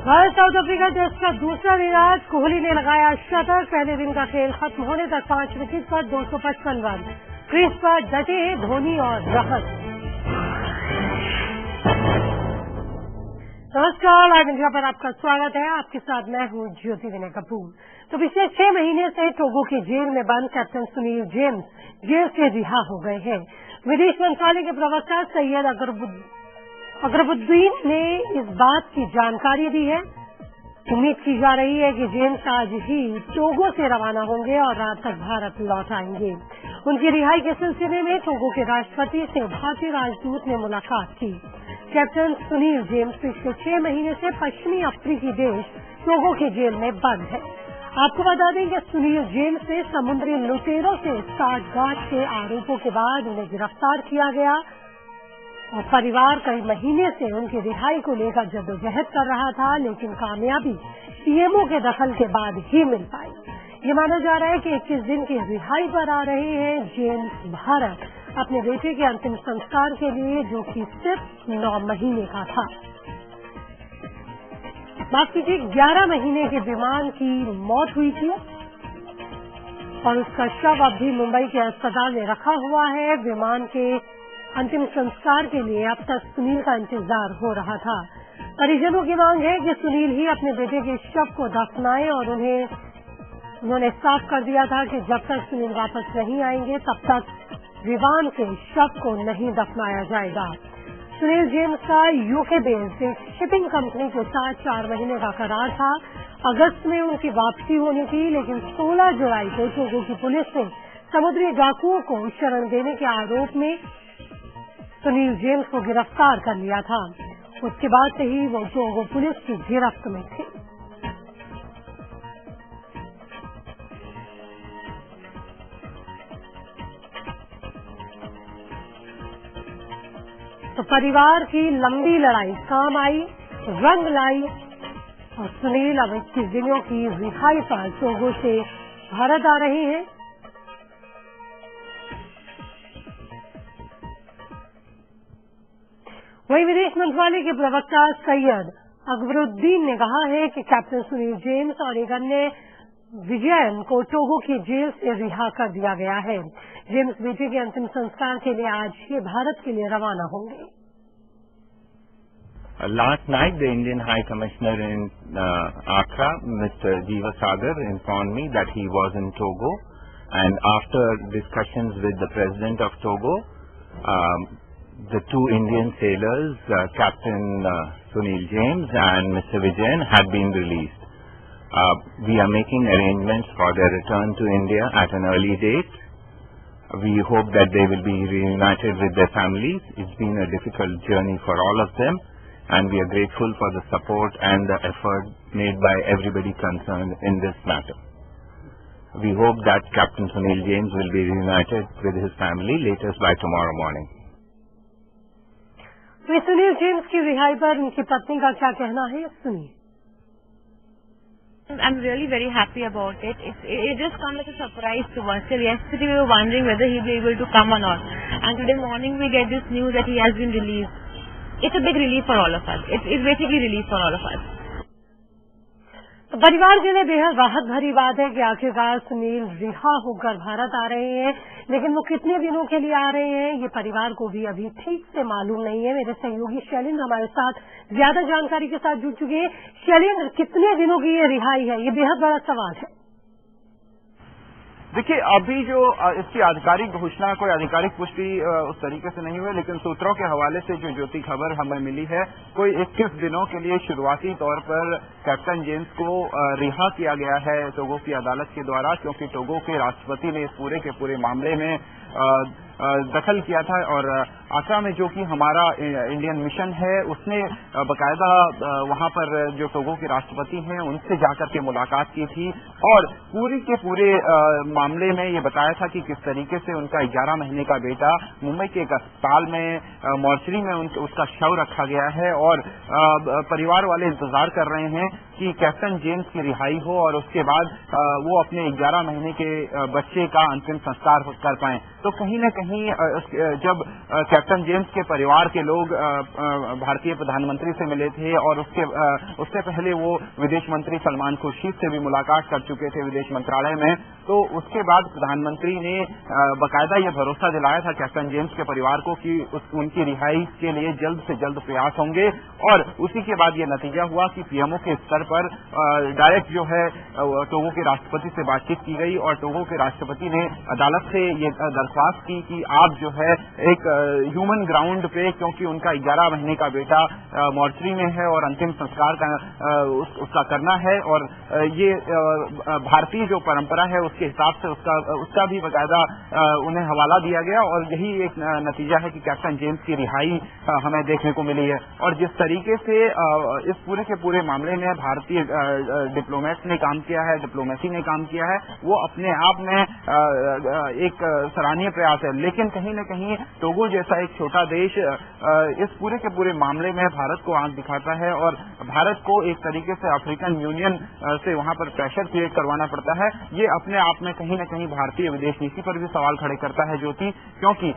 Bharat south Africa test का दूसरा विराट कोहली ने लगाया शतक। पहले दिन का खेल खत्म होने तक 5 विकेट पर 255 रन। क्रीज पर डटे धोनी और रहत। नमस्कार, लाइव इंडिया पर आपका स्वागत है। आपके साथ मैं हूं ज्योति विनय कपूर। तो पिछले 6 महीने से टोगो की जेल में बंद कैप्टन सुनील जेम्स जेल से रिहा हो गए हैं। विदेश मंत्रालय के प्रवक्ता सैयद अकबरुद्दीन ने इस बात की जानकारी दी है। उम्मीद की जा रही है कि जेम्स आज ही टोगो से रवाना होंगे और रात तक भारत लौट आएंगे। उनकी रिहाई के सिलसिले में टोगो के राष्ट्रपति से भारतीय राजदूत ने मुलाकात की। कैप्टन सुनील जेम्स पिछले 6 महीने से पश्चिमी अफ्रीकी देश टोगो की जेल में बंद है। आपको बता दें कि सुनील जेम्स से समुद्री लुटेरों से साठगांठ के आरोपों के बाद उन्हें गिरफ्तार किया गया और परिवार कई महीने से उनकी रिहाई को लेकर जद्दोजहद कर रहा था, लेकिन कामयाबी पीएमओ के दखल के बाद ही मिल पाई। ये माना जा रहा है कि 21 दिन की रिहाई पर आ रहे हैं जेम्स भारत अपने बेटे के अंतिम संस्कार के लिए, जो कि सिर्फ 9 महीने का था। माफ कीजिए, 11 महीने के विमान की मौत हुई थी और उसका शव अब भी मुंबई के अस्पताल में रखा हुआ है। विमान के अंतिम संस्कार के लिए अब तक सुनील का इंतजार हो रहा था। परिजनों की मांग है कि सुनील ही अपने बेटे के शव को दफनाएं और उन्होंने साफ कर दिया था कि जब तक सुनील वापस नहीं आएंगे तब तक विमान के शव को नहीं दफनाया जाएगा। सुनील जेम्स का यूके बेस्ड एक शिपिंग कंपनी के साथ 4 महीने का करार था। अगस्त में उनकी वापसी होनी थी, लेकिन 16 जुलाई को टोगो की पुलिस ने समुद्री डाकुओं को शरण देने के आरोप में सुनील जेम्स को गिरफ्तार कर लिया था। उसके बाद से ही वो टोगो पुलिस की गिरफ्त में थे। तो परिवार की लंबी लड़ाई काम आई, रंग लाई और सुनील अब 21 दिनों की रिहाई पर टोगो से भारत आ रहे हैं। वहीं विदेश मंत्रालय के प्रवक्ता सैयद अकबरुद्दीन ने कहा है कि कैप्टन सुनील जेम्स और एक अन्य विजयन को टोगो की जेल से रिहा कर दिया गया है। जेम्स बेटे के अंतिम संस्कार के लिए आज ही भारत के लिए रवाना होंगे। Last night, the Indian High Commissioner in Accra, Mr. Jeeva Sagar, informed me that he was in Togo, and after discussions with the President of Togo, the 2 Indian sailors, Captain Sunil James and Mr. Vijayan, had been released. We are making arrangements for their return to India at an early date. We hope that they will be reunited with their families. It's been a difficult journey for all of them, and we are grateful for the support and the effort made by everybody concerned in this matter. We hope that Captain Sunil James will be reunited with his family latest by tomorrow morning. तो Sunil James की रिहाई पर उनकी पत्नी का क्या कहना है, सुनिए। I'm really very happy about it. It just come as a surprise to us. Till yesterday we were wondering whether he'll be able to come or not. And today morning we get this news that he has been released. It's a big relief for all of us. It's basically relief for all of us. तो परिवार के लिए बेहद राहत भरी बात है कि आखिरकार सुनील रिहा होकर भारत आ रहे हैं, लेकिन वो कितने दिनों के लिए आ रहे हैं ये परिवार को भी अभी ठीक से मालूम नहीं है। मेरे सहयोगी शैलेंद्र हमारे साथ ज्यादा जानकारी के साथ जुड़ चुके हैं। शैलेंद्र, कितने दिनों की ये रिहाई है, ये बेहद बड़ा सवाल है। देखिए, अभी जो इसकी आधिकारिक घोषणा, कोई आधिकारिक पुष्टि उस तरीके से नहीं हुई, लेकिन सूत्रों के हवाले से जो ज्योति खबर हमें मिली है, कोई 21 दिनों के लिए शुरुआती तौर पर कैप्टन जेम्स को रिहा किया गया है टोगो की अदालत के द्वारा, क्योंकि टोगो के राष्ट्रपति ने इस पूरे के पूरे मामले में दखल किया था और आक्रा में जो कि हमारा इंडियन मिशन है उसने बकायदा वहां पर जो टोगो के राष्ट्रपति हैं उनसे जाकर के मुलाकात की थी और पूरी के पूरे मामले में ये बताया था कि किस तरीके से उनका 11 महीने का बेटा मुंबई के एक अस्पताल में मॉर्चरी में उसका शव रखा गया है और परिवार वाले इंतजार कर रहे हैं कि कैप्टन जेम्स की रिहाई हो और उसके बाद वो अपने 11 महीने के बच्चे का अंतिम संस्कार कर पाएं। तो कहीं न कहीं जब कैप्टन जेम्स के परिवार के लोग भारतीय प्रधानमंत्री से मिले थे और उससे पहले वो विदेश मंत्री सलमान खुर्शीद से भी मुलाकात कर चुके थे विदेश मंत्रालय में। तो उसके बाद प्रधानमंत्री ने बाकायदा ये भरोसा दिलाया था कैप्टन जेम्स के परिवार को कि उनकी रिहाई के लिए जल्द से जल्द प्रयास होंगे, और उसी के बाद ये नतीजा हुआ कि पीएमओ के स्तर पर डायरेक्ट जो है टोगो के राष्ट्रपति से बातचीत की गई और टोगो के राष्ट्रपति ने अदालत से ये दरख्वास्त की कि आप जो है एक ह्यूमन ग्राउंड पे, क्योंकि उनका 11 महीने का बेटा मॉर्चरी में है और अंतिम संस्कार उसका करना है, और ये भारतीय जो परंपरा है उसके हिसाब से उसका भी बाकायदा उन्हें हवाला दिया गया, और यही एक नतीजा है कि कैप्टन जेम्स की रिहाई हमें देखने को मिली है। और जिस तरीके से इस पूरे के पूरे मामले में भारतीय डिप्लोमेट ने काम किया है, डिप्लोमेसी ने काम किया है, वो अपने आप में एक सराहनीय प्रयास है। लेकिन कहीं न कहीं टोगो जैसा एक छोटा देश इस पूरे के पूरे मामले में भारत को आंख दिखाता है, और भारत को एक तरीके से अफ्रीकन यूनियन से वहां पर प्रेशर क्रिएट करवाना पड़ता है। ये अपने आप में कहीं न कहीं भारतीय विदेश नीति पर भी सवाल खड़े करता है ज्योति, क्योंकि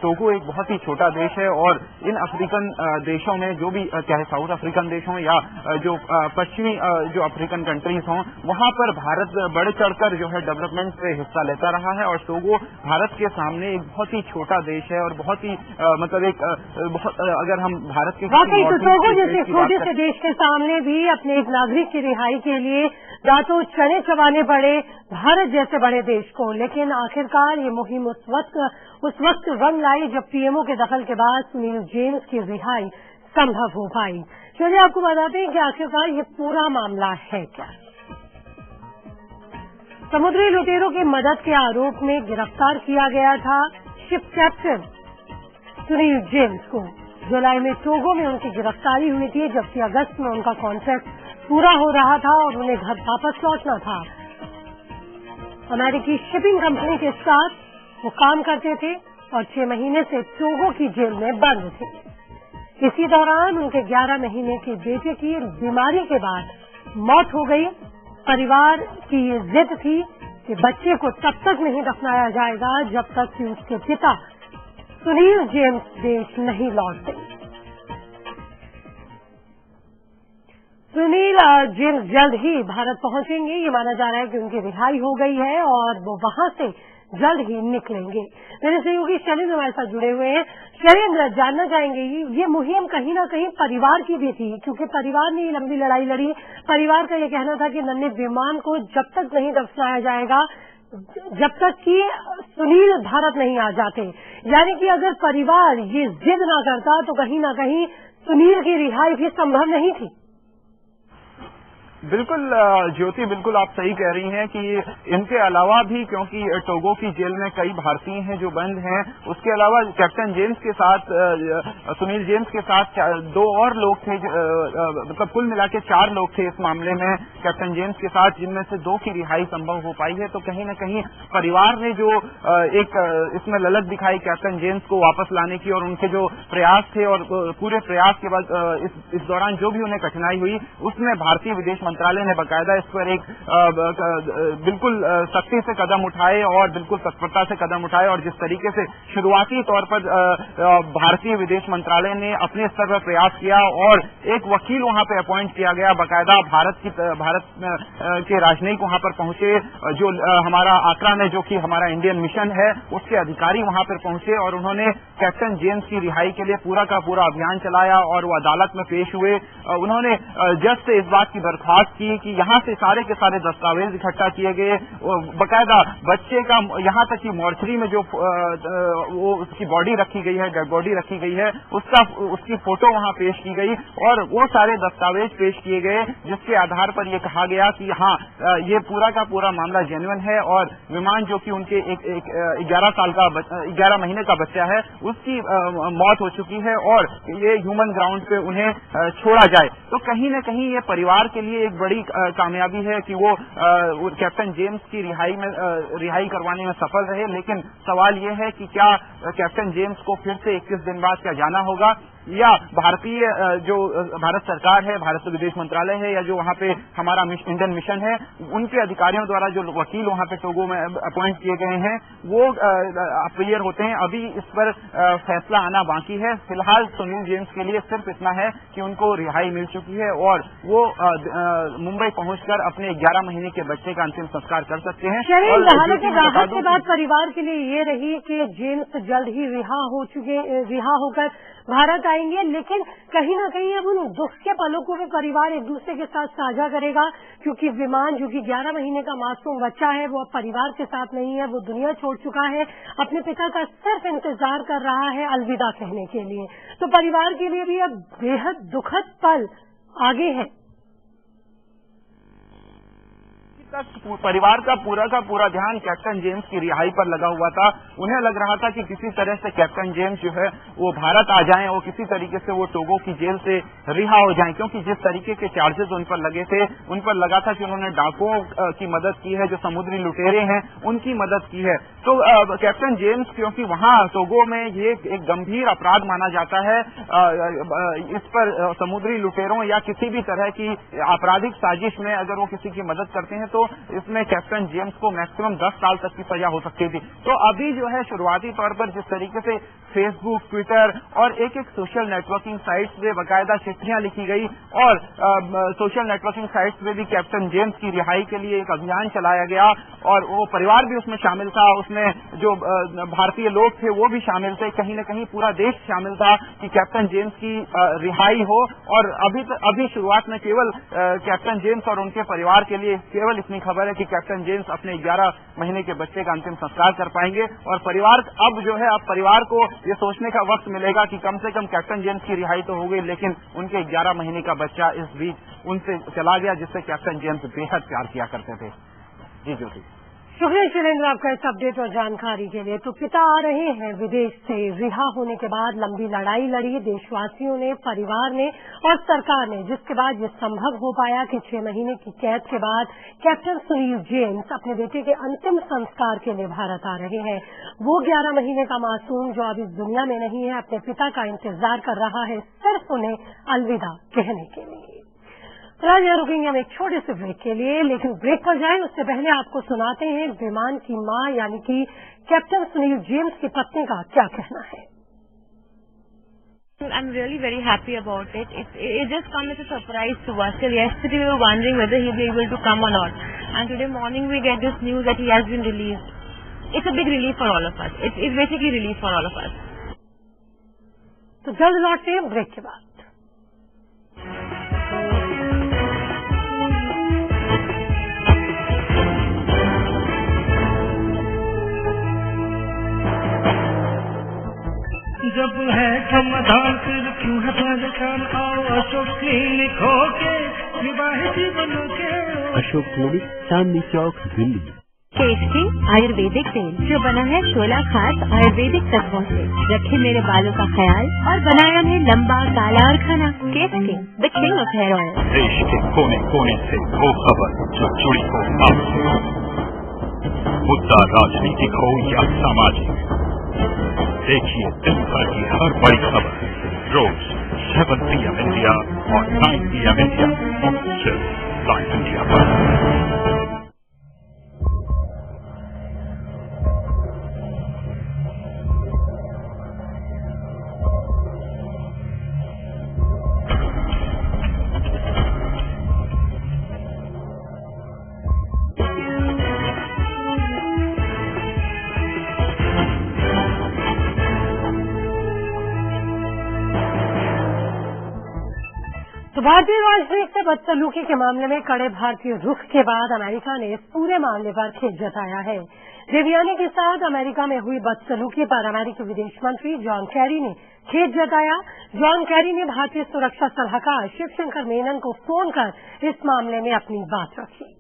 टोगो एक बहुत ही छोटा देश है और इन अफ्रीकन देशों में जो भी चाहे साउथ अफ्रीकन देश हों या जो पश्चिमी जो अफ्रीकन कंट्रीज हों, वहां पर भारत बढ़ चढ़कर जो है डेवलपमेंट पे हिस्सा लेता रहा है, और टोगो भारत के सामने एक बहुत ही छोटा देश है और बहुत ही मतलब एक अगर हम भारत के वाकई तो टोगो जैसे छोटे से देश के सामने भी अपने एक नागरिक की रिहाई के लिए दांतों चने चबाने पड़े भारत जैसे बड़े देश को। लेकिन आखिरकार ये मुहिम उस वक्त रंग लाई जब पीएमओ के दखल के बाद सुनील जेम्स की रिहाई संभव हो पाई। चलिए आपको बताते हैं कि आखिरकार ये पूरा मामला है क्या। समुद्री लुटेरों की मदद के आरोप में गिरफ्तार किया गया था शिप कैप्टन सुनील जेम्स को। जुलाई में टोगो में उनकी गिरफ्तारी हुई थी, जबकि अगस्त में उनका कॉन्ट्रैक्ट पूरा हो रहा था और उन्हें घर वापस लौटना था। अमेरिकी शिपिंग कंपनी के साथ वो काम करते थे और 6 महीने से टोगो की जेल में बंद थे। इसी दौरान उनके 11 महीने के बेटे की बीमारी के बाद मौत हो गई। परिवार की ये जिद थी कि बच्चे को तब तक नहीं दफनाया जाएगा जब तक कि उसके पिता सुनील जेम्स देश नहीं लौटते। सुनील जेम्स जल्द ही भारत पहुंचेंगे। ये माना जा रहा है कि उनकी रिहाई हो गई है और वो वहां से जल्द ही निकलेंगे। मेरे सहयोगी शैलेंद्र हमारे साथ जुड़े हुए हैं। शैलेंद्र, जानना चाहेंगे ये मुहिम कहीं ना कहीं परिवार की भी थी, क्योंकि परिवार ने लंबी लड़ाई लड़ी। परिवार का ये कहना था कि नन्हे विमान को जब तक नहीं दफनाया जाएगा जब तक कि सुनील भारत नहीं आ जाते। यानी कि अगर परिवार ये जिद ना करता तो कहीं ना कहीं सुनील की रिहाई भी संभव नहीं थी। बिल्कुल ज्योति, बिल्कुल आप सही कह रही हैं कि इनके अलावा भी, क्योंकि टोगो की जेल में कई भारतीय हैं जो बंद हैं, उसके अलावा कैप्टन जेम्स के साथ सुनील जेम्स के साथ 2 और लोग थे, मतलब कुल मिला के 4 लोग थे इस मामले में कैप्टन जेम्स के साथ, जिनमें से 2 की रिहाई संभव हो पाई है। तो कहीं न कहीं परिवार ने जो एक इसमें ललक दिखाई कैप्टन जेम्स को वापस लाने की, और उनके जो प्रयास थे और पूरे प्रयास के बाद इस दौरान जो भी उन्हें कठिनाई हुई, उसमें भारतीय विदेश मंत्रालय ने बाकायदा इस पर एक बिल्कुल सख्ती से कदम उठाए और बिल्कुल तत्परता से कदम उठाए, और जिस तरीके से शुरुआती तौर पर भारतीय विदेश मंत्रालय ने अपने स्तर पर प्रयास किया और एक वकील वहां पे अपॉइंट किया गया, बाकायदा भारत के राजनयिक वहां पर पहुंचे, जो हमारा आक्रा में जो कि हमारा इंडियन मिशन है उसके अधिकारी वहां पर पहुंचे, और उन्होंने कैप्टन जेम्स की रिहाई के लिए पूरा का पूरा अभियान चलाया और वो अदालत में पेश हुए। उन्होंने जज से इस बात की दरख्वास्त की कि यहाँ से सारे के सारे दस्तावेज इकट्ठा किए गए, बकायदा बच्चे का यहाँ तक कि मॉर्चरी में जो वो उसकी बॉडी रखी गई है, डेड बॉडी रखी गई है, उसकी फोटो वहाँ पेश की गई, और वो सारे दस्तावेज पेश किए गए जिसके आधार पर ये कहा गया कि हाँ ये पूरा का पूरा मामला जेन्युइन है, और विमान जो कि उनके एक 11 महीने का बच्चा है उसकी मौत हो चुकी है, और ये ह्यूमन ग्राउंड पे उन्हें छोड़ा जाए। तो कहीं न कहीं ये परिवार के लिए एक बड़ी कामयाबी है कि वो कैप्टन जेम्स की रिहाई करवाने में सफल रहे। लेकिन सवाल ये है कि क्या कैप्टन जेम्स को फिर से 21 दिन बाद क्या जाना होगा, या भारतीय जो भारत सरकार है, भारत विदेश मंत्रालय है, या जो वहाँ पे हमारा इंडियन मिशन है, उनके अधिकारियों द्वारा जो वकील वहाँ पे टोगो में अपॉइंट किए गए हैं वो अपीयर होते हैं। अभी इस पर फैसला आना बाकी है। फिलहाल सुनील जेम्स के लिए सिर्फ इतना है कि उनको रिहाई मिल चुकी है और वो मुंबई पहुंचकर अपने 11 महीने के बच्चे का अंतिम संस्कार कर सकते हैं। हालांकि राहत की बात परिवार के लिए ये रही कि जेम्स जल्द ही रिहा होकर भारत आएंगे, लेकिन कहीं ना कहीं अब उन दुख के पलों को भी परिवार एक दूसरे के साथ साझा करेगा, क्योंकि विमान जो कि 11 महीने का मासूम बच्चा है वो अब परिवार के साथ नहीं है, वो दुनिया छोड़ चुका है, अपने पिता का सिर्फ इंतजार कर रहा है अलविदा कहने के लिए। तो परिवार के लिए भी अब बेहद दुखद पल आगे है। परिवार का पूरा ध्यान कैप्टन जेम्स की रिहाई पर लगा हुआ था। उन्हें लग रहा था कि किसी तरह से कैप्टन जेम्स जो है वो भारत आ जाएं और किसी तरीके से वो टोगो की जेल से रिहा हो जाएं, क्योंकि जिस तरीके के चार्जेस उन पर लगे थे, उन पर लगा था कि उन्होंने डाकुओं की मदद की है, जो समुद्री लुटेरे हैं उनकी मदद की है। तो कैप्टन जेम्स, क्योंकि वहां टोगो में ये एक गंभीर अपराध माना जाता है, इस पर समुद्री लुटेरों या किसी भी तरह की आपराधिक साजिश में अगर वो किसी की मदद करते हैं तो इसमें कैप्टन जेम्स को मैक्सिमम 10 साल तक की सजा हो सकती थी। तो अभी जो है शुरुआती तौर पर जिस तरीके से फेसबुक, ट्विटर और एक सोशल नेटवर्किंग साइट्स में बाकायदा चिट्ठियां लिखी गई और सोशल नेटवर्किंग साइट्स में भी कैप्टन जेम्स की रिहाई के लिए एक अभियान चलाया गया और वो परिवार भी उसमें शामिल था, उसमें जो भारतीय लोग थे वो भी शामिल थे, कहीं न कहीं पूरा देश शामिल था कि कैप्टन जेम्स की रिहाई हो। और अभी शुरुआत में केवल कैप्टन जेम्स और उनके परिवार के लिए केवल इतनी खबर है कि कैप्टन जेम्स अपने 11 महीने के बच्चे का अंतिम संस्कार कर पाएंगे और परिवार अब जो है, अब परिवार को ये सोचने का वक्त मिलेगा कि कम से कम कैप्टन जेम्स की रिहाई तो हो गई, लेकिन उनके 11 महीने का बच्चा इस बीच उनसे चला गया जिससे कैप्टन जेम्स बेहद प्यार किया करते थे। जी ज्योति। शुक्रिया शिलेंद्र आपका इस अपडेट और जानकारी के लिए। तो पिता आ रहे हैं विदेश से, रिहा होने के बाद लंबी लड़ाई लड़ी देशवासियों ने, परिवार ने और सरकार ने, जिसके बाद ये संभव हो पाया कि 6 महीने की कैद के बाद कैप्टन सुनील जेम्स अपने बेटे के अंतिम संस्कार के लिए भारत आ रहे हैं। वो 11 महीने का मासूम जो अब इस दुनिया में नहीं है, अपने पिता का इंतजार कर रहा है सिर्फ उन्हें अलविदा कहने के लिए। फिलहाल यहाँ रुकेंगे हम एक छोटे से ब्रेक के लिए, लेकिन ब्रेक पर जाएं उससे पहले आपको सुनाते हैं विमान की मां यानी कि कैप्टन सुनील जेम्स की पत्नी का क्या कहना है। I'm really very happy about it. It just come as a surprise to us. Till yesterday we were wondering whether he'll be able to come or not. And today morning we get this news that he has been released. It's a big relief for all of us. It's basically relief for all of us. तो जल्द लौटते हैं break के बाद। जब है समाधान फिर क्यों है परेशान, आओ अशोक क्लिनिक होके विवाह जीवन के। अशोक क्लिनिक, चांदनी चौक, दिल्ली। टेस्टी आयुर्वेदिक तेल जो बना है 16 खास आयुर्वेदिक तत्वों से, रखे मेरे बालों का ख्याल और बनाया है लंबा, काला और घना। Tasty, the king of hair oil. देश के कोने कोने से वो खबर जो जुड़ी हो आपसे, मुद्दा राजनीतिक हो या सामाजिक, देखिए दिन भर की हर बड़ी खबर रोज 7 PM इंडिया और 9 PM इंडिया सिर्फ लाइव इंडिया पर। तो भारतीय राजनीति से बदसलूकी के मामले में कड़े भारतीय रुख के बाद अमेरिका ने इस पूरे मामले पर खेद जताया है। देवयानी के साथ अमेरिका में हुई बदसलूकी पर अमेरिकी विदेश मंत्री जॉन कैरी ने खेद जताया। जॉन कैरी ने भारतीय सुरक्षा सलाहकार शिवशंकर मेनन को फोन कर इस मामले में अपनी बात रखी।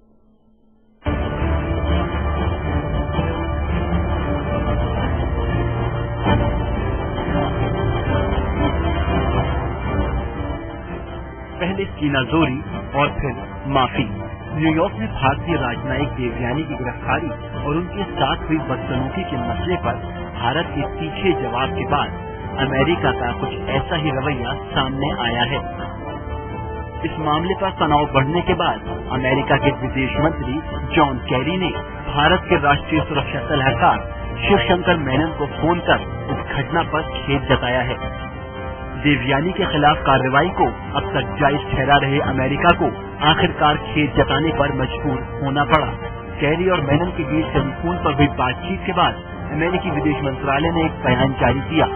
पहले कीनाजोरी और फिर माफी। न्यूयॉर्क में भारतीय राजनयिक देवयानी की गिरफ्तारी और उनके साथ हुई बदसलूकी के मसले पर भारत के तीखे जवाब के बाद अमेरिका का कुछ ऐसा ही रवैया सामने आया है। इस मामले पर तनाव बढ़ने के बाद अमेरिका के विदेश मंत्री जॉन कैरी ने भारत के राष्ट्रीय सुरक्षा सलाहकार शिवशंकर मेनन को फोन कर इस घटना पर खेद जताया है। देवयानी के खिलाफ कार्रवाई को अब तक जायज ठहरा रहे अमेरिका को आखिरकार खेद जताने पर मजबूर होना पड़ा। कैरी और मेनन के बीच टेलीफोन पर हुई बातचीत के बाद अमेरिकी विदेश मंत्रालय ने एक बयान जारी किया।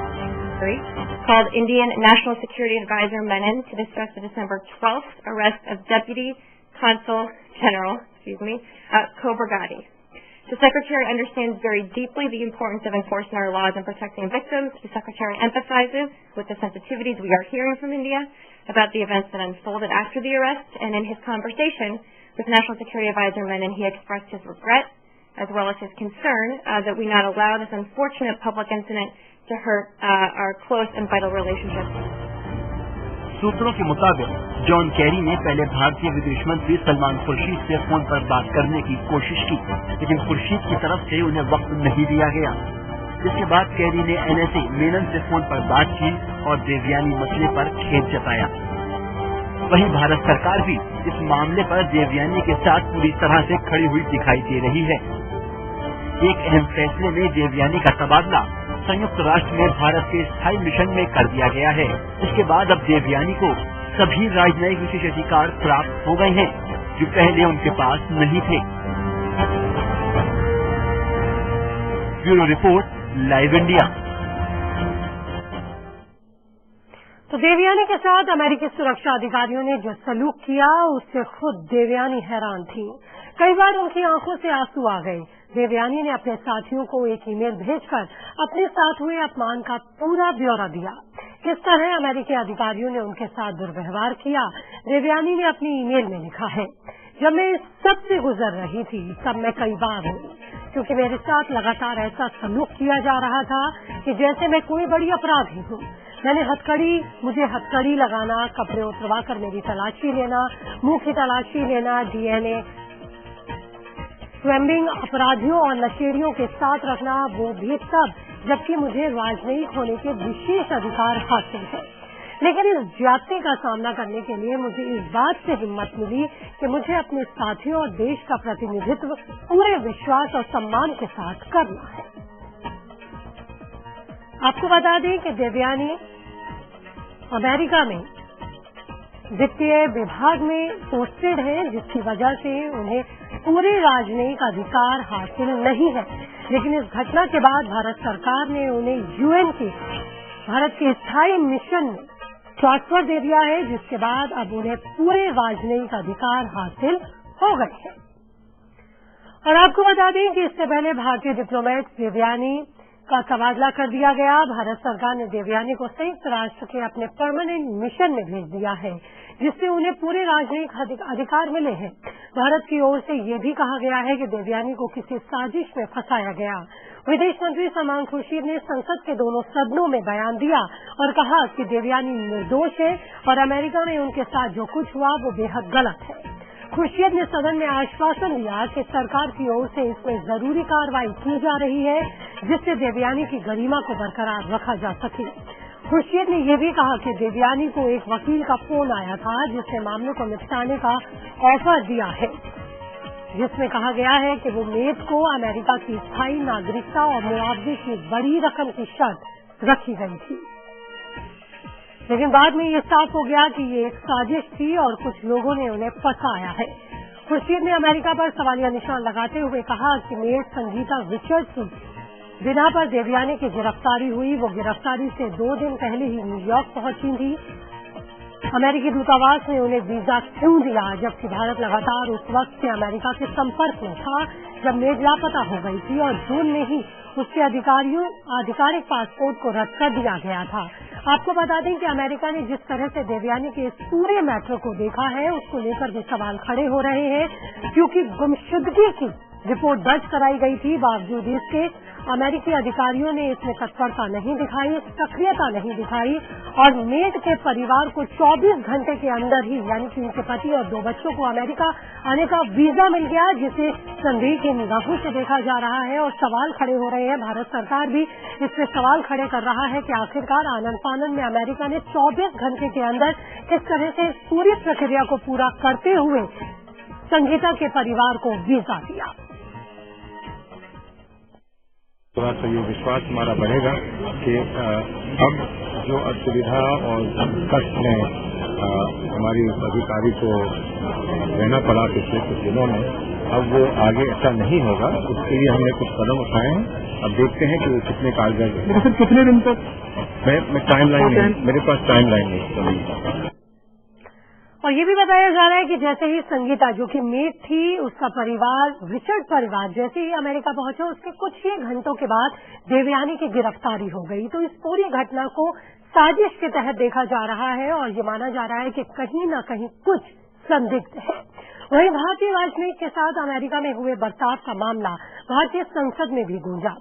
Called Indian National Security Advisor Menon to discuss the December 12th arrest of Deputy Consul General, Khobragadi. The Secretary understands very deeply the importance of enforcing our laws and protecting victims. The Secretary empathizes with the sensitivities we are hearing from India about the events that unfolded after the arrest, and in his conversation with National Security Advisor Menon, he expressed his regret as well as his concern that we not allow this unfortunate public incident to hurt our close and vital relationships. सूत्रों के मुताबिक John Kerry ने पहले भारतीय विदेश मंत्री सलमान खुर्शीद से phone पर बात करने की कोशिश की, लेकिन खुर्शीद की तरफ से उन्हें वक्त नहीं दिया गया। इसके बाद कैरी ने NSA मेनन से फोन पर बात की और देवयानी मसले पर खेद जताया। वहीं भारत सरकार भी इस मामले पर देवयानी के साथ पूरी तरह से खड़ी हुई दिखाई दे रही है। एक अहम फैसले में देवयानी का तबादला संयुक्त राष्ट्र में भारत के स्थायी मिशन में कर दिया गया है। इसके बाद अब देवयानी को सभी राजनयिक विशेष अधिकार प्राप्त हो गए हैं जो पहले उनके पास नहीं थे। Bureau report, live India. तो देवयानी के साथ अमेरिकी सुरक्षा अधिकारियों ने जो सलूक किया उससे खुद देवयानी हैरान थी। कई बार उनकी आंखों से आंसू आ गए। देवयानी ने अपने साथियों को एक ईमेल भेजकर अपने साथ हुए अपमान का पूरा ब्यौरा दिया। किस तरह अमेरिकी अधिकारियों ने उनके साथ दुर्व्यवहार किया, देवयानी ने अपनी ईमेल में लिखा है। जब मैं इस सब से गुजर रही थी तब मैं कई बार रोई, क्योंकि मेरे साथ लगातार ऐसा सलूक किया जा रहा था कि जैसे मैं कोई बड़ी अपराधी हूँ। मुझे हथकड़ी लगाना, कपड़े उतरवाकर मेरी तलाशी लेना, मुंह की तलाशी लेना, DNA स्विमिंग, अपराधियों और नशेड़ियों के साथ रखना, वो भी तब जबकि मुझे राजनयिक होने के विशेष अधिकार हासिल है। लेकिन इस ज्यादती का सामना करने के लिए मुझे इस बात से हिम्मत मिली कि मुझे अपने साथियों और देश का प्रतिनिधित्व पूरे विश्वास और सम्मान के साथ करना है। आपको बता दें कि देवयानी अमेरिका में वित्तीय विभाग में पोस्टेड है, जिसकी वजह से उन्हें पूरे राजनयिक अधिकार हासिल नहीं है। लेकिन इस घटना के बाद भारत सरकार ने उन्हें UN के भारत के स्थायी मिशन में ट्रांसफर दे दिया है, जिसके बाद अब उन्हें पूरे राजनयिक अधिकार हासिल हो गए हैं। और आपको बता दें कि इससे पहले भारतीय डिप्लोमेट देवयानी का तबादला कर दिया गया। भारत सरकार ने देवयानी को संयुक्त राष्ट्र के अपने परमानेंट मिशन में भेज दिया है, जिससे उन्हें पूरे राजनयिक अधिकार मिले हैं। भारत की ओर से ये भी कहा गया है कि देवयानी को किसी साजिश में फंसाया गया। विदेश मंत्री सलमान खुर्शीद ने संसद के दोनों सदनों में बयान दिया और कहा कि देवयानी निर्दोष है और अमेरिका में उनके साथ जो कुछ हुआ वो बेहद गलत है। खुर्शीद ने सदन में आश्वासन दिया कि सरकार की ओर से इसमें जरूरी कार्रवाई की जा रही है, जिससे देवयानी की गरिमा को बरकरार रखा जा सके। खुर्शीद ने यह भी कहा कि देवयानी को एक वकील का फोन आया था, जिसने मामले को निपटाने का ऑफर दिया है, जिसमें कहा गया है कि वो मेद को अमेरिका की स्थायी नागरिकता और मुआवजे की बड़ी रकम की शर्त रखी गई थी। लेकिन बाद में ये साफ हो गया कि ये एक साजिश थी और कुछ लोगों ने उन्हें फंसाया है। खुर्शीद ने अमेरिका पर सवालिया निशान लगाते हुए कहा कि मेड संगीता रिचर्ड्स की बिना पर देवयानी की गिरफ्तारी हुई। वो गिरफ्तारी से 2 दिन पहले ही न्यूयॉर्क पहुंची थी। अमेरिकी दूतावास ने उन्हें वीजा क्यों दिया, जबकि भारत लगातार उस वक्त से अमेरिका के संपर्क में था जब मेड लापता हो गई थी और जून में ही उसके आधिकारिक पासपोर्ट को रद्द कर दिया गया था। आपको बता दें कि अमेरिका ने जिस तरह से देवयानी के इस पूरे मैटर को देखा है, उसको लेकर भी सवाल खड़े हो रहे हैं, क्योंकि गुमशुदगी की रिपोर्ट दर्ज कराई गई थी। बावजूद इसके अमेरिकी अधिकारियों ने इसमें तत्परता नहीं दिखाई, सक्रियता नहीं दिखाई और मेड के परिवार को 24 घंटे के अंदर ही, यानी कि उनके पति और 2 बच्चों को अमेरिका आने का वीजा मिल गया, जिसे संदेह की निगाहों से देखा जा रहा है और सवाल खड़े हो रहे हैं। भारत सरकार भी इससे सवाल खड़े कर रहा है कि आखिरकार आनन फानन में अमेरिका ने 24 घंटे के अंदर किस तरह से पूरी प्रक्रिया को पूरा करते हुए संगीता के परिवार को वीजा दिया। थोड़ा सा ये विश्वास हमारा बढ़ेगा कि अब जो असुविधा और कष्ट में हमारी अधिकारी को रहना पड़ा पिछले कुछ दिनों में, अब वो आगे ऐसा नहीं होगा। उसके लिए हमने कुछ कदम उठाए हैं। अब देखते हैं कि वो कितने कारगर है। सर कितने दिन तक? मैं टाइमलाइन नहीं, मेरे पास टाइमलाइन नहीं। और ये भी बताया जा रहा है कि जैसे ही संगीता, जो कि मेड थी, उसका परिवार, रिचर्ड परिवार जैसे ही अमेरिका पहुंचा, उसके कुछ ही घंटों के बाद देवयानी की गिरफ्तारी हो गई। तो इस पूरी घटना को साजिश के तहत देखा जा रहा है और ये माना जा रहा है कि कहीं न कहीं कुछ संदिग्ध है। वहीं भारतीय राजनयिक के साथ अमेरिका में हुए बर्ताव का मामला भारतीय संसद में भी गूंजा।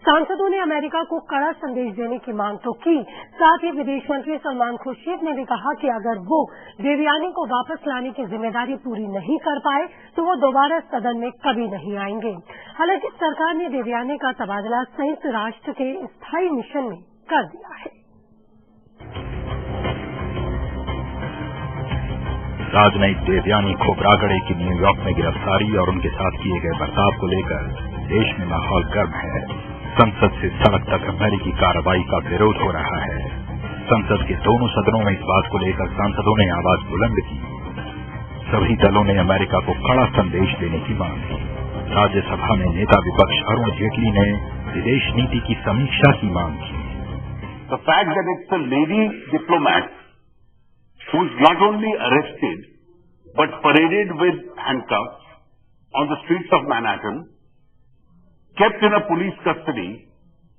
सांसदों ने अमेरिका को कड़ा संदेश देने की मांग तो की, साथ ही विदेश मंत्री सलमान खुर्शीद ने भी कहा कि अगर वो देवयानी को वापस लाने की जिम्मेदारी पूरी नहीं कर पाए तो वो दोबारा सदन में कभी नहीं आएंगे। हालांकि सरकार ने देवयानी का तबादला संयुक्त राष्ट्र के स्थायी मिशन में कर दिया है। राजनयिक देवयानी खोबरागड़े की न्यूयॉर्क में गिरफ्तारी और उनके साथ किए गए बर्ताव को लेकर देश में माहौल गर्म है। संसद से सड़क तक अमेरिकी कार्रवाई का विरोध हो रहा है। संसद के दोनों सदनों में इस बात को लेकर सांसदों ने आवाज बुलंद की। सभी दलों ने अमेरिका को कड़ा संदेश देने की मांग की। राज्यसभा में नेता विपक्ष अरुण जेटली ने विदेश नीति की समीक्षा की मांग की। The fact that it's a lady diplomat who is not only arrested but paraded with handcuffs on the streets of Manhattan, kept in a police custody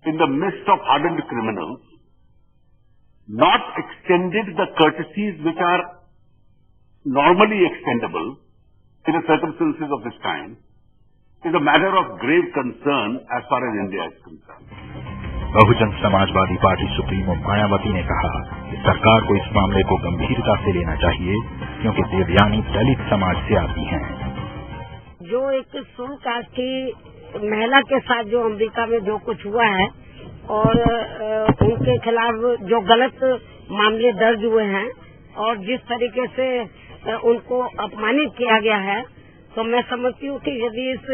in the midst of hardened criminals, not extended the courtesies which are normally extendable in the circumstances of this time, is a matter of grave concern as far as India is concerned. Bahujan Samajwadi party supremo Mayawati ने कहा कि सरकार को इस मामले को गंभीरता से लेना चाहिए क्योंकि देवयानी दलित समाज से आती हैं। जो एक सुन कास्ट की महिला के साथ जो अमेरिका में जो कुछ हुआ है और उनके खिलाफ जो गलत मामले दर्ज हुए हैं और जिस तरीके से उनको अपमानित किया गया है, तो मैं समझती हूँ कि यदि इस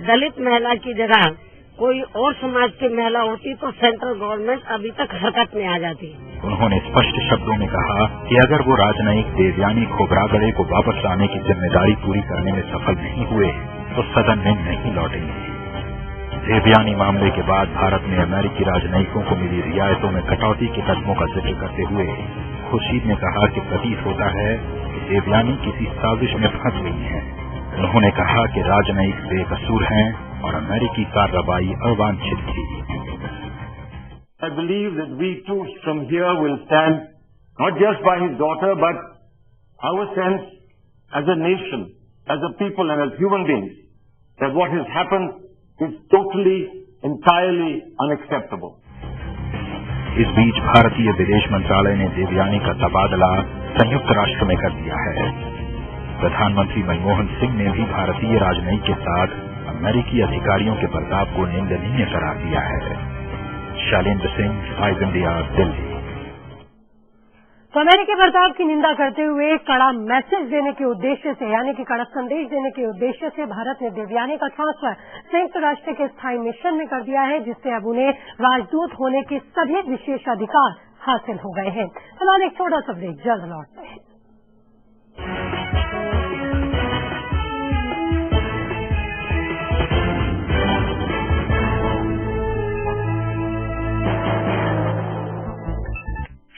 दलित महिला की जगह कोई और समाज की महिला होती तो सेंट्रल गवर्नमेंट अभी तक हरकत में आ जाती। उन्होंने स्पष्ट शब्दों में कहा कि अगर वो राजनयिक देवयानी खोबरागड़े को वापस लाने की जिम्मेदारी पूरी करने में सफल नहीं हुए तो सदन में नहीं लौटेंगे। देवयानी मामले के बाद भारत में अमेरिकी राजनयिकों को मिली रियायतों में कटौती के कदमों का जिक्र करते हुए खुर्शीद ने कहा कि प्रतीत होता है कि देवयानी किसी साजिश में फंस गई है। उन्होंने कहा कि राजनयिक बेकसूर हैं और अमेरिकी कार्रवाई अवांछित थी। I believe that we too from here will stand not just by his daughter but our sense as a nation, as a people and as human beings that what has happened is totally, entirely unacceptable. इस बीच भारतीय विदेश मंत्रालय ने देवयानी का तबादला संयुक्त राष्ट्र में कर दिया है। प्रधानमंत्री मनमोहन सिंह ने भी भारतीय राजनयिक के साथ अमेरिकी अधिकारियों के बर्ताव को निंदनीय करार दिया है। Shailendra Singh, wise India, Delhi. तो अमेरिकी बर्ताव की निंदा करते हुए कड़ा मैसेज देने के उद्देश्य से, यानी कि कड़ा संदेश देने के उद्देश्य से भारत ने देवयानी का ट्रांसफर संयुक्त राष्ट्र के स्थायी मिशन में कर दिया है, जिससे अब उन्हें राजदूत होने के सभी विशेष अधिकार हासिल हो गए हैं। फिलहाल एक छोटा सा ब्रेक, जल्द लौटते हैं।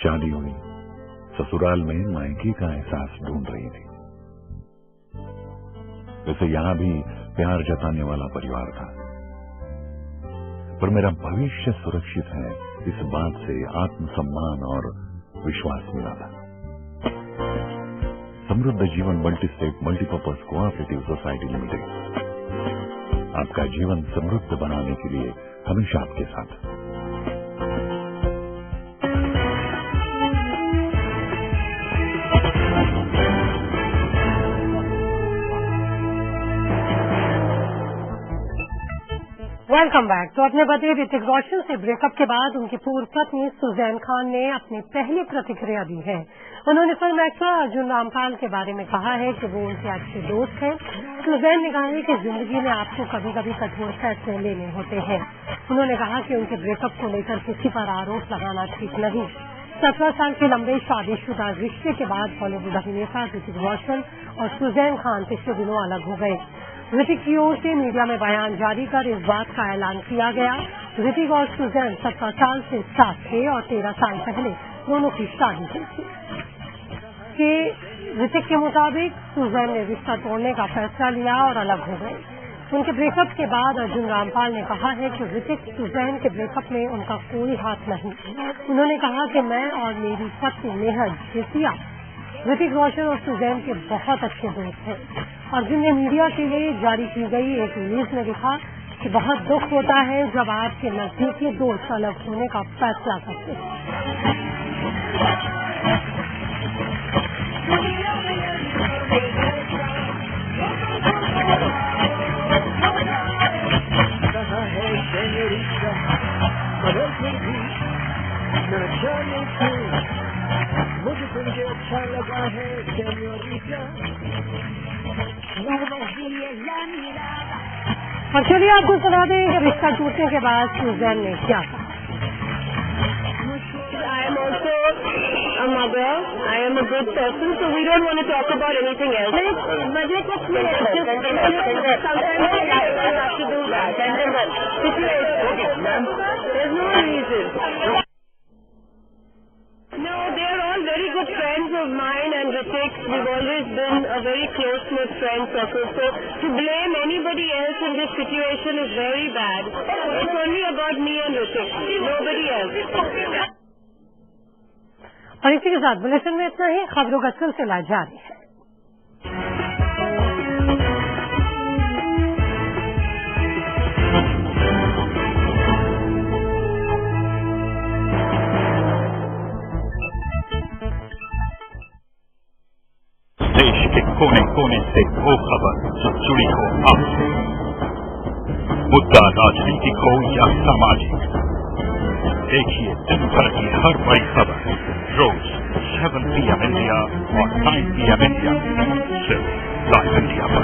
शादी हुई, ससुराल में मायके का एहसास ढूंढ रही थी। वैसे यहां भी प्यार जताने वाला परिवार था, पर मेरा भविष्य सुरक्षित है इस बात से आत्मसम्मान और विश्वास मिला था। समृद्ध जीवन multi state multipurpose cooperative society limited आपका जीवन समृद्ध बनाने के लिए हमेशा आपके साथ। Welcome back. तो अपने पति ऋतिक रोशन से ब्रेकअप के बाद उनकी पूर्व पत्नी सुजैन खान ने अपनी पहली प्रतिक्रिया दी है। उन्होंने फिल्म एक्टर अर्जुन रामपाल के बारे में कहा है कि वो उनके अच्छे दोस्त हैं। सुजैन ने कहा है कि जिंदगी में आपको कभी कभी कठोर फैसले लेने होते हैं। उन्होंने कहा कि उनके ब्रेकअप को लेकर किसी पर आरोप लगाना ठीक नहीं। 17 साल के लंबे शादीशुदा रिश्ते के बाद बॉलीवुड अभिनेता ऋतिक रोशन और सुजैन खान पिछले दिनों अलग हो गए। ऋतिक की ओर से मीडिया में बयान जारी कर इस बात का ऐलान किया गया। ऋतिक और सुजैन 17 साल से साथ थे और 13 साल पहले दोनों की शादी हुई थी। ऋतिक के मुताबिक सुजैन ने रिश्ता तोड़ने का फैसला लिया और अलग हो गए। उनके ब्रेकअप के बाद अर्जुन रामपाल ने कहा है कि ऋतिक सुजैन के ब्रेकअप में उनका कोई हाथ नहीं। उन्होंने कहा कि मैं और मेरी पत्नी नेहा जेसिया ऋतिक रोशन और सुजैन के बहुत अच्छे दोस्त हैं। अर्जुन ने मीडिया के लिए जारी की गई एक रिलीज में लिखा कि बहुत दुख होता है जब आपके नजदीकी दोस्त अलग होने का फैसला करते हैं। मुझे तुमसे अच्छा लगा है सेñorita। और चलिए आपको सुना दें कि रिश्ता टूटने के बाद सुजैन ने क्या कहा। I am also a mother. I am a good person, so we don't want to talk about anything else. मुझे कुछ नहीं है। Sometimes I have to do that. There's no reason. No, they are all very good friends of mine and Ritik's. We've always been a very close-knit friend circle. So to blame anybody else in this situation is very bad. It's only about me and Ritik. Nobody else. और इसी के साथ bulletin में इतना ही। खबरों का सिलसिला जारी है। देश के कोने कोने से वो खबर जो जुड़ी हो आपसे, मुद्दा राजनीतिक हो या सामाजिक, देखिए दिन भर की हर बड़ी खबर रोज 7 PM इंडिया और 9 PM इंडिया, सिर्फ लाइव इंडिया पर।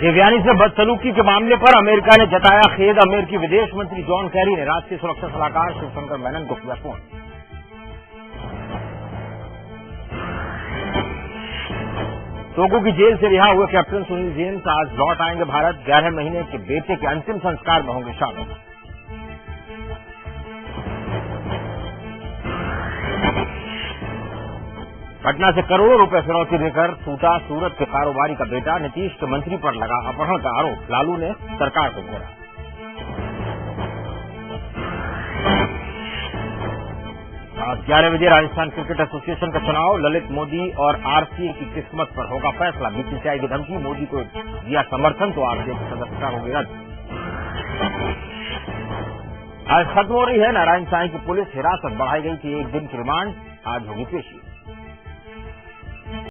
देवयानी से बदसलूकी के मामले पर अमेरिका ने जताया खेद। अमेरिकी विदेश मंत्री जॉन कैरी ने राष्ट्रीय सुरक्षा सलाहकार शिवशंकर मेनन को किया फोन। टोगो की जेल से रिहा हुए कैप्टन सुनील जेम्स आज लौट आएंगे भारत। 11 महीने के बेटे के अंतिम संस्कार में होंगे शामिल। पटना से करोड़ों रुपए फिरौती देकर सूटा सूरत के कारोबारी का बेटा। नीतीश के मंत्री पर लगा अपहरण का आरोप। लालू ने सरकार को घेरा। आज 11 बजे राजस्थान क्रिकेट एसोसिएशन का चुनाव। ललित मोदी और आरसीए की किस्मत पर होगा फैसला। बीसीसीआई की धमकी, मोदी को दिया समर्थन तो आरसीए की सदस्यता होगी रद्द। आज खत्म हो रही है नारायण साईं की पुलिस हिरासत। बढ़ाई गई थी 1 दिन की रिमांड। आज होगी पेशी।